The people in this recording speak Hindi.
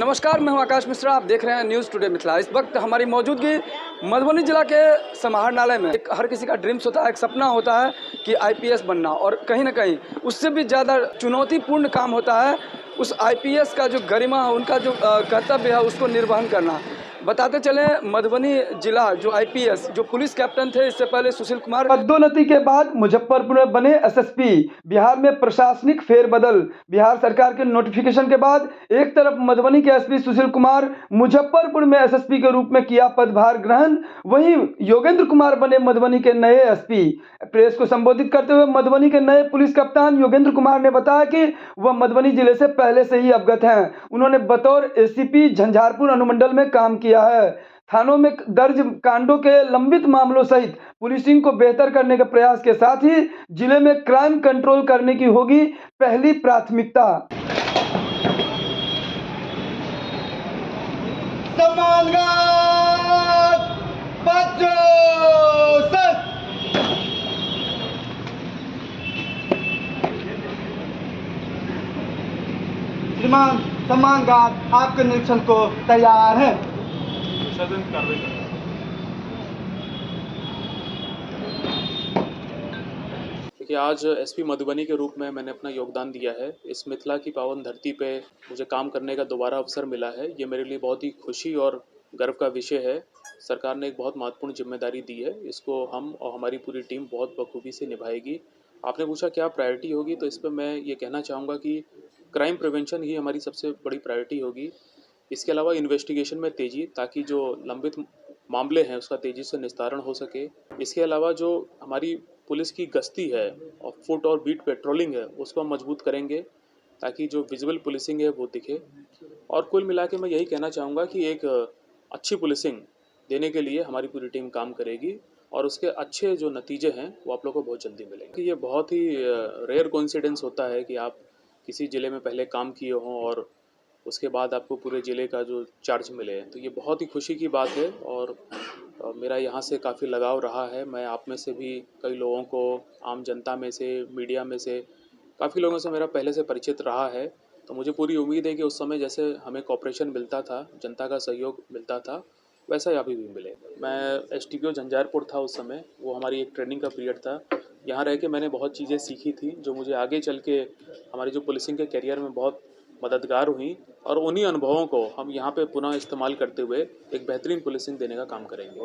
नमस्कार, मैं हूं आकाश मिश्रा। आप देख रहे हैं न्यूज़ टुडे मिथिला। इस वक्त हमारी मौजूदगी मधुबनी जिला के समाहरणालय में। हर किसी का ड्रीम्स होता है, एक सपना होता है कि आईपीएस बनना, और कहीं ना कहीं उससे भी ज़्यादा चुनौतीपूर्ण काम होता है उस आईपीएस का जो गरिमा है, उनका जो कर्तव्य है, उसको निर्वहन करना। बताते चले, मधुबनी जिला जो आईपीएस जो पुलिस कैप्टन थे इससे पहले सुशील कुमार, पदोन्नति के बाद मुजफ्फरपुर में बने एसएसपी। बिहार में प्रशासनिक फेरबदल। बिहार सरकार के नोटिफिकेशन के बाद एक तरफ मधुबनी के एसपी सुशील कुमार मुजफ्फरपुर में एसएसपी के रूप में किया पदभार ग्रहण, वहीं योगेंद्र कुमार बने मधुबनी के नए एसपी। प्रेस को संबोधित करते हुए मधुबनी के नए पुलिस कप्तान योगेंद्र कुमार ने बताया कि वह मधुबनी जिले से पहले से ही अवगत हैं। उन्होंने बतौर एसीपी झंझारपुर अनुमंडल में काम किया है। थानों में दर्ज कांडों के लंबित मामलों सहित पुलिसिंग को बेहतर करने के प्रयास के साथ ही जिले में क्राइम कंट्रोल करने की होगी पहली प्राथमिकता। श्रीमान सम्मानगार आपके निरीक्षण को तैयार है। देखिए, आज एसपी मधुबनी के रूप में मैंने अपना योगदान दिया है। इस मिथिला की पावन धरती पे मुझे काम करने का दोबारा अवसर मिला है। ये मेरे लिए बहुत ही खुशी और गर्व का विषय है। सरकार ने एक बहुत महत्वपूर्ण जिम्मेदारी दी है, इसको हम और हमारी पूरी टीम बहुत बखूबी से निभाएगी। आपने पूछा क्या प्रायोरिटी होगी, तो इस पर मैं ये कहना चाहूँगा कि क्राइम प्रिवेंशन ही हमारी सबसे बड़ी प्रायोरिटी होगी। इसके अलावा इन्वेस्टिगेशन में तेज़ी, ताकि जो लंबित मामले हैं उसका तेज़ी से निस्तारण हो सके। इसके अलावा जो हमारी पुलिस की गश्ती है और फुट और बीट पेट्रोलिंग है, उसको हम मजबूत करेंगे ताकि जो विजुअल पुलिसिंग है वो दिखे। और कुल मिला के मैं यही कहना चाहूँगा कि एक अच्छी पुलिसिंग देने के लिए हमारी पूरी टीम काम करेगी और उसके अच्छे जो नतीजे हैं वो आप लोगों को बहुत जल्दी मिलेंगे। ये बहुत ही रेयर कोइंसिडेंस होता है कि आप किसी ज़िले में पहले काम किए हों और उसके बाद आपको पूरे ज़िले का जो चार्ज मिले, तो ये बहुत ही खुशी की बात है। और मेरा यहाँ से काफ़ी लगाव रहा है। मैं आप में से भी कई लोगों को, आम जनता में से, मीडिया में से, काफ़ी लोगों से मेरा पहले से परिचित रहा है। तो मुझे पूरी उम्मीद है कि उस समय जैसे हमें कोऑपरेशन मिलता था, जनता का सहयोग मिलता था, वैसा ही अभी भी मिले। मैं एसटीपीओ झंझारपुर था उस समय, वो हमारी एक ट्रेनिंग का पीरियड था। यहाँ रह के मैंने बहुत चीज़ें सीखी थी जो मुझे आगे चल के हमारी जो पुलिसिंग के करियर में बहुत मददगार हुई, और उन्हीं अनुभवों को हम यहाँ पे पुनः इस्तेमाल करते हुए एक बेहतरीन पुलिसिंग देने का काम करेंगे।